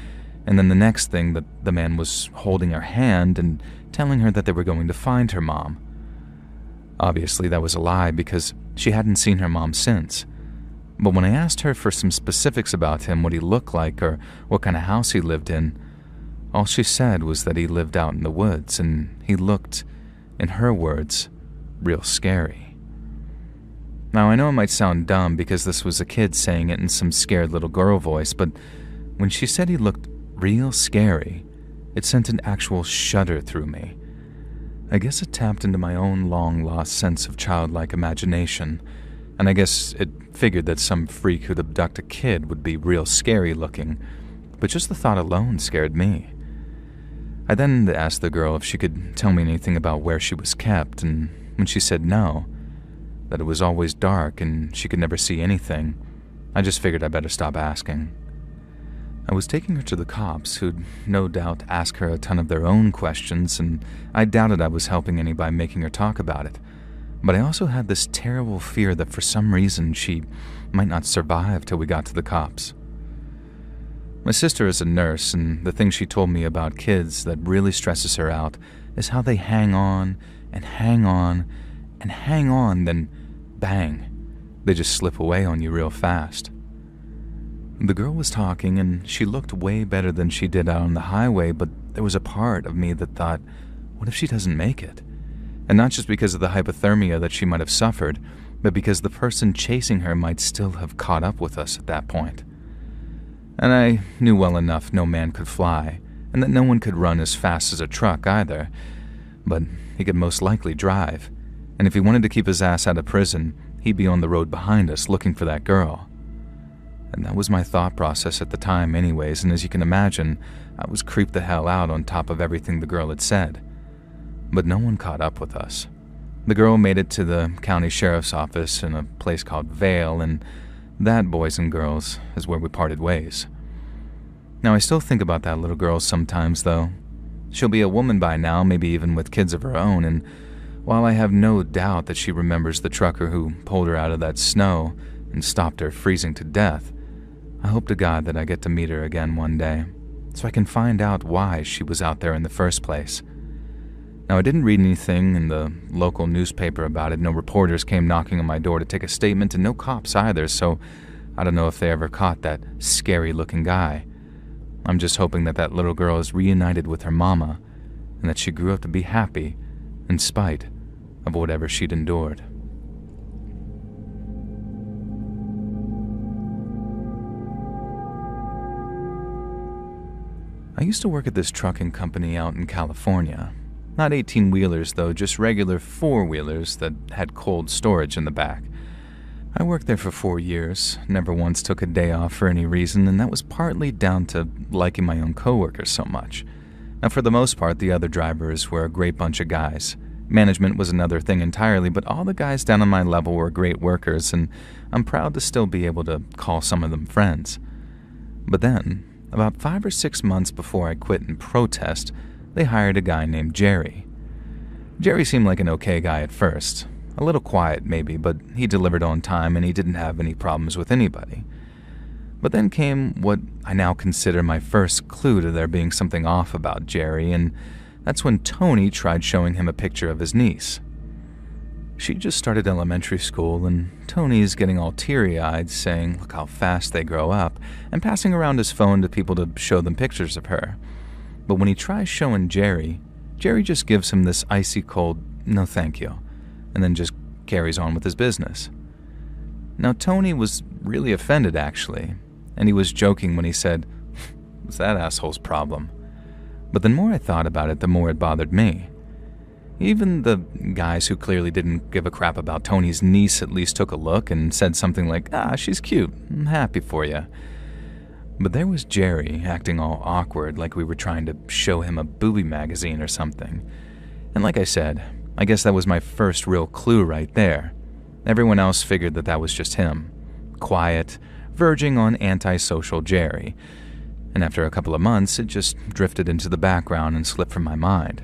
and then the next thing that the man was holding her hand and telling her that they were going to find her mom. Obviously, that was a lie because she hadn't seen her mom since. But when I asked her for some specifics about him, what he looked like or what kind of house he lived in, all she said was that he lived out in the woods and he looked, in her words, real scary. Now, I know it might sound dumb because this was a kid saying it in some scared little girl voice, but when she said he looked real scary, it sent an actual shudder through me. I guess it tapped into my own long-lost sense of childlike imagination, and I guess it figured that some freak who'd abduct a kid would be real scary looking, but just the thought alone scared me. I then asked the girl if she could tell me anything about where she was kept, and when she said no, that it was always dark and she could never see anything, I just figured I better stop asking. I was taking her to the cops, who'd no doubt ask her a ton of their own questions, and I doubted I was helping any by making her talk about it. But I also had this terrible fear that for some reason she might not survive till we got to the cops. My sister is a nurse, and the thing she told me about kids that really stresses her out is how they hang on and hang on and hang on, then bang, they just slip away on you real fast. The girl was talking, and she looked way better than she did out on the highway, but there was a part of me that thought, what if she doesn't make it? And not just because of the hypothermia that she might have suffered, but because the person chasing her might still have caught up with us at that point. And I knew well enough no man could fly, and that no one could run as fast as a truck either, but he could most likely drive, and if he wanted to keep his ass out of prison, he'd be on the road behind us looking for that girl. And that was my thought process at the time anyways, and as you can imagine, I was creeped the hell out on top of everything the girl had said. But no one caught up with us. The girl made it to the county sheriff's office in a place called Vale, and that, boys and girls, is where we parted ways. Now, I still think about that little girl sometimes, though. She'll be a woman by now, maybe even with kids of her own, and while I have no doubt that she remembers the trucker who pulled her out of that snow and stopped her freezing to death, I hope to God that I get to meet her again one day, so I can find out why she was out there in the first place. Now, I didn't read anything in the local newspaper about it. No reporters came knocking on my door to take a statement, and no cops either, so I don't know if they ever caught that scary-looking guy. I'm just hoping that that little girl is reunited with her mama, and that she grew up to be happy, in spite of whatever she'd endured. I used to work at this trucking company out in California. Not 18-wheelers, though, just regular 4-wheelers that had cold storage in the back. I worked there for 4 years, never once took a day off for any reason, and that was partly down to liking my own coworkers so much. Now, for the most part, the other drivers were a great bunch of guys. Management was another thing entirely, but all the guys down on my level were great workers, and I'm proud to still be able to call some of them friends. But then, about 5 or 6 months before I quit in protest, they hired a guy named Jerry. Jerry seemed like an okay guy at first. A little quiet, maybe, but he delivered on time and he didn't have any problems with anybody. But then came what I now consider my first clue to there being something off about Jerry, and That's when Tony tried showing him a picture of his niece. She just started elementary school, and Tony's getting all teary-eyed, saying look how fast they grow up, and passing around his phone to people to show them pictures of her. But when he tries showing Jerry just gives him this icy cold, no thank you, and then just carries on with his business. Now, Tony was really offended, actually, and he was joking when he said, "What's that asshole's problem?" But the more I thought about it, the more it bothered me. Even the guys who clearly didn't give a crap about Tony's niece at least took a look and said something like, she's cute, I'm happy for you. But there was Jerry acting all awkward like we were trying to show him a booby magazine or something. And like I said, I guess that was my first real clue right there. Everyone else figured that was just him. Quiet, verging on antisocial Jerry. And after a couple of months, it just drifted into the background and slipped from my mind.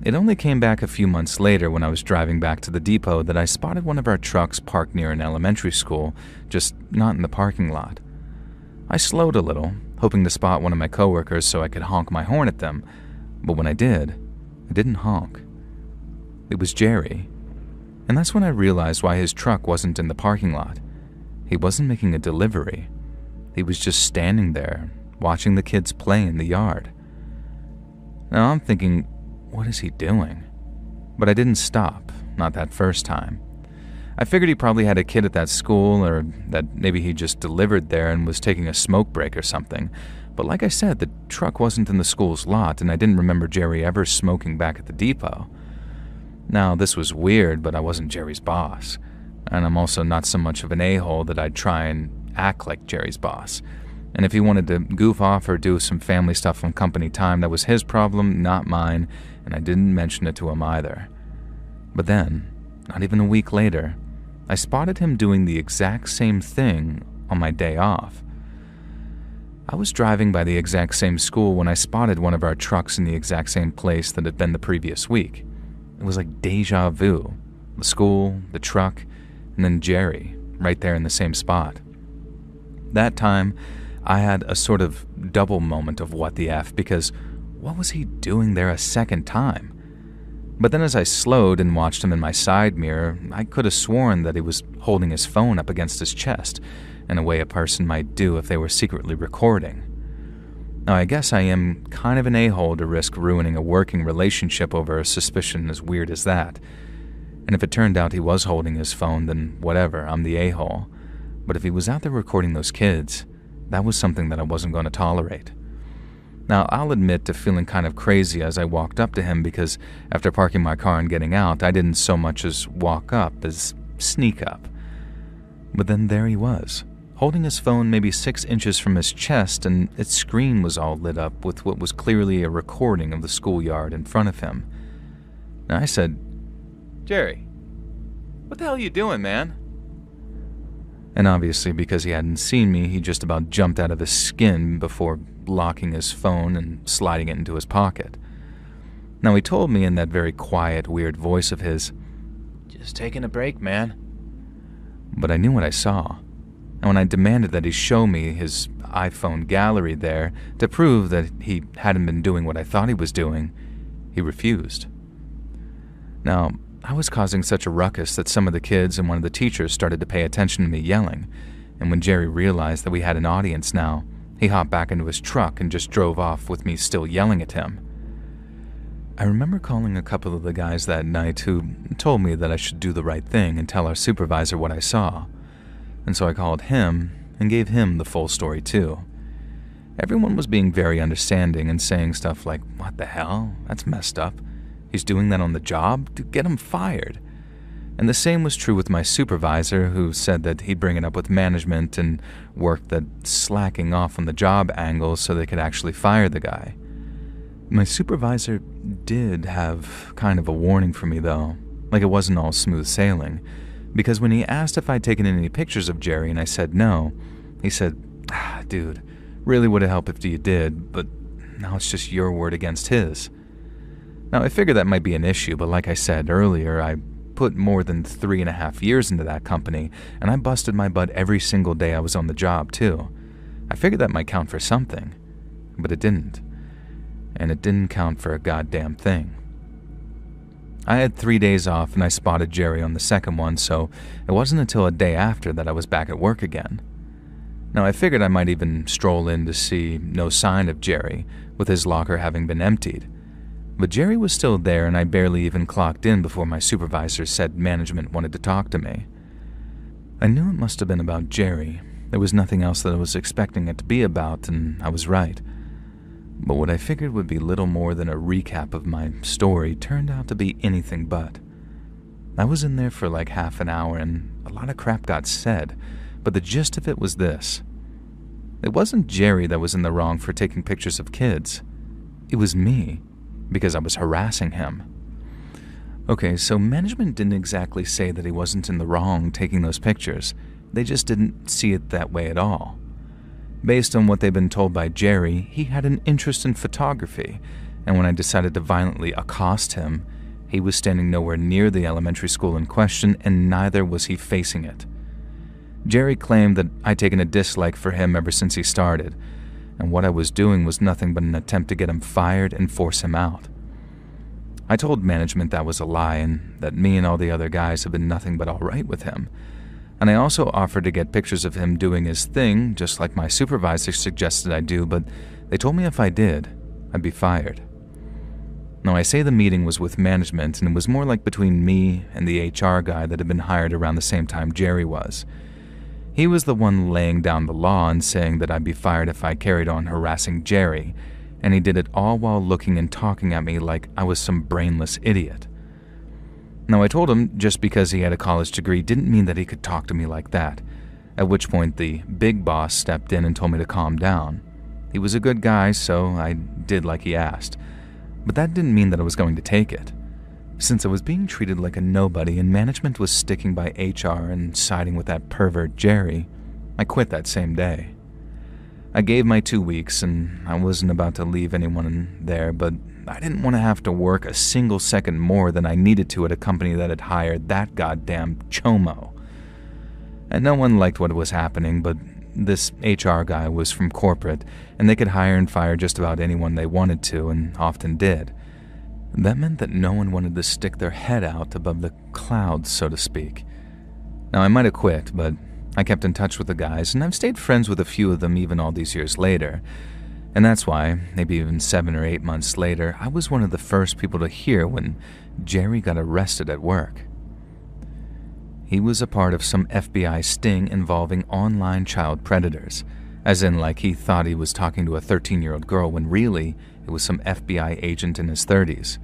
It only came back a few months later when I was driving back to the depot that I spotted one of our trucks parked near an elementary school, just not in the parking lot. I slowed a little, hoping to spot one of my coworkers so I could honk my horn at them, but when I didn't honk. It was Jerry. And that's when I realized why his truck wasn't in the parking lot. He wasn't making a delivery. He was just standing there, watching the kids play in the yard. Now I'm thinking, what is he doing? But I didn't stop, not that first time. I figured he probably had a kid at that school, or that maybe he just delivered there and was taking a smoke break or something. But like I said, the truck wasn't in the school's lot, and I didn't remember Jerry ever smoking back at the depot. Now, this was weird, but I wasn't Jerry's boss. And I'm also not so much of an a-hole that I'd try and act like Jerry's boss. And if he wanted to goof off or do some family stuff on company time, that was his problem, not mine, and I didn't mention it to him either. But then, not even a week later, I spotted him doing the exact same thing on my day off. I was driving by the exact same school when I spotted one of our trucks in the exact same place that had been the previous week. It was like deja vu. The school, the truck, and then Jerry, right there in the same spot. That time, I had a sort of double moment of what the F, because what was he doing there a second time? But then as I slowed and watched him in my side mirror, I could have sworn that he was holding his phone up against his chest, in a way a person might do if they were secretly recording. Now, I guess I am kind of an a-hole to risk ruining a working relationship over a suspicion as weird as that. And if it turned out he was holding his phone, then whatever, I'm the a-hole. But if he was out there recording those kids, that was something that I wasn't going to tolerate. Now, I'll admit to feeling kind of crazy as I walked up to him because after parking my car and getting out, I didn't so much as walk up as sneak up. But then there he was, holding his phone maybe 6 inches from his chest, and its screen was all lit up with what was clearly a recording of the schoolyard in front of him. Now I said, "Jerry, what the hell are you doing, man?" And obviously, because he hadn't seen me, he just about jumped out of his skin before locking his phone and sliding it into his pocket. Now, he told me in that very quiet, weird voice of his, "Just taking a break, man." But I knew what I saw. And when I demanded that he show me his iPhone gallery there to prove that he hadn't been doing what I thought he was doing, he refused. Now, I was causing such a ruckus that some of the kids and one of the teachers started to pay attention to me yelling, and when Jerry realized that we had an audience now, he hopped back into his truck and just drove off with me still yelling at him. I remember calling a couple of the guys that night who told me that I should do the right thing and tell our supervisor what I saw, and so I called him and gave him the full story too. Everyone was being very understanding and saying stuff like, "What the hell? That's messed up. He's doing that on the job? To get him fired." And the same was true with my supervisor, who said that he'd bring it up with management and work that slacking off on the job angle so they could actually fire the guy. My supervisor did have kind of a warning for me, though, like it wasn't all smooth sailing, because when he asked if I'd taken any pictures of Jerry and I said no, he said, "Dude, really would have helped if you did, but now it's just your word against his." Now, I figured that might be an issue, but like I said earlier, I put more than 3.5 years into that company, and I busted my butt every single day I was on the job, too. I figured that might count for something, but it didn't. and it didn't count for a goddamn thing. I had 3 days off and I spotted Jerry on the second one, so it wasn't until a day after that I was back at work again. Now, I figured I might even stroll in to see no sign of Jerry, with his locker having been emptied. But Jerry was still there, and I barely even clocked in before my supervisor said management wanted to talk to me. I knew it must have been about Jerry. There was nothing else that I was expecting it to be about, and I was right. But what I figured would be little more than a recap of my story turned out to be anything but. I was in there for like half an hour, and a lot of crap got said, but the gist of it was this. It wasn't Jerry that was in the wrong for taking pictures of kids. It was me, because I was harassing him. Okay, so management didn't exactly say that he wasn't in the wrong taking those pictures. They just didn't see it that way at all. Based on what they'd been told by Jerry, he had an interest in photography, and when I decided to violently accost him, he was standing nowhere near the elementary school in question, and neither was he facing it. Jerry claimed that I'd taken a dislike for him ever since he started, and what I was doing was nothing but an attempt to get him fired and force him out. I told management that was a lie and that me and all the other guys have been nothing but all right with him, and I also offered to get pictures of him doing his thing, just like my supervisor suggested I do, but they told me if I did, I'd be fired. Now, I say the meeting was with management, and it was more like between me and the HR guy that had been hired around the same time Jerry was. He was the one laying down the law and saying that I'd be fired if I carried on harassing Jerry, and he did it all while looking and talking at me like I was some brainless idiot. Now, I told him just because he had a college degree didn't mean that he could talk to me like that, at which point the big boss stepped in and told me to calm down. He was a good guy, so I did like he asked, but that didn't mean that I was going to take it. Since I was being treated like a nobody and management was sticking by HR and siding with that pervert Jerry, I quit that same day. I gave my 2 weeks, and I wasn't about to leave anyone in there, but I didn't want to have to work a single second more than I needed to at a company that had hired that goddamn chomo. And no one liked what was happening, but this HR guy was from corporate, and they could hire and fire just about anyone they wanted to, and often did. That meant that no one wanted to stick their head out above the clouds, so to speak. Now, I might have quit, but I kept in touch with the guys, and I've stayed friends with a few of them even all these years later. And that's why, maybe even 7 or 8 months later, I was one of the first people to hear when Jerry got arrested at work. He was a part of some FBI sting involving online child predators, as in like he thought he was talking to a 13-year-old girl when really it was some FBI agent in his 30s.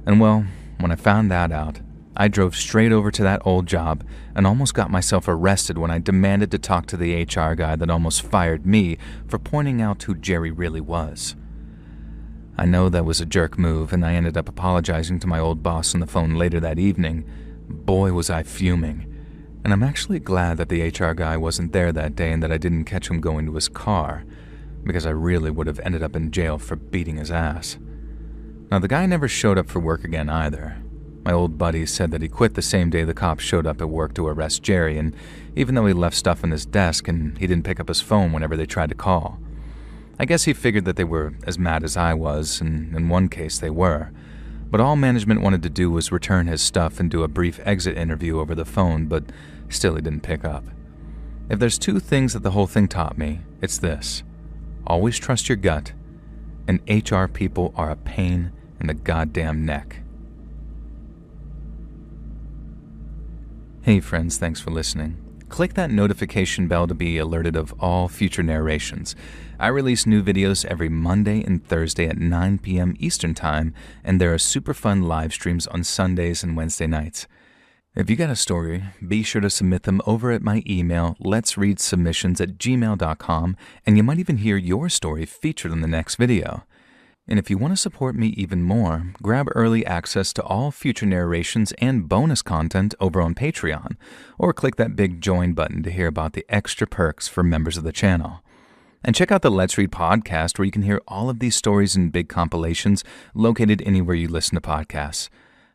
And well, when I found that out, I drove straight over to that old job and almost got myself arrested when I demanded to talk to the HR guy that almost fired me for pointing out who Jerry really was. I know that was a jerk move, and I ended up apologizing to my old boss on the phone later that evening. Boy, was I fuming. And I'm actually glad that the HR guy wasn't there that day and that I didn't catch him going to his car, because I really would have ended up in jail for beating his ass. Now, the guy never showed up for work again either. My old buddy said that he quit the same day the cops showed up at work to arrest Jerry, and even though he left stuff on his desk and he didn't pick up his phone whenever they tried to call. I guess he figured that they were as mad as I was, and in one case they were. But all management wanted to do was return his stuff and do a brief exit interview over the phone, but still he didn't pick up. If there's 2 things that the whole thing taught me, it's this. Always trust your gut, and HR people are a pain in the goddamn neck. Hey friends, thanks for listening. Click that notification bell to be alerted of all future narrations. I release new videos every Monday and Thursday at 9 p.m. Eastern Time, and there are super fun live streams on Sundays and Wednesday nights. If you got a story, be sure to submit them over at my email, LetsReadSubmissions@gmail.com, and you might even hear your story featured in the next video. And if you want to support me even more, grab early access to all future narrations and bonus content over on Patreon, or click that big join button to hear about the extra perks for members of the channel. And check out the Let's Read podcast, where you can hear all of these stories in big compilations located anywhere you listen to podcasts.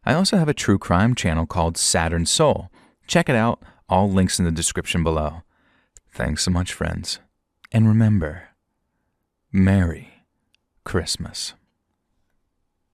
I also have a true crime channel called Saturn Soul. Check it out, all links in the description below. Thanks so much, friends. And remember, Merry Christmas.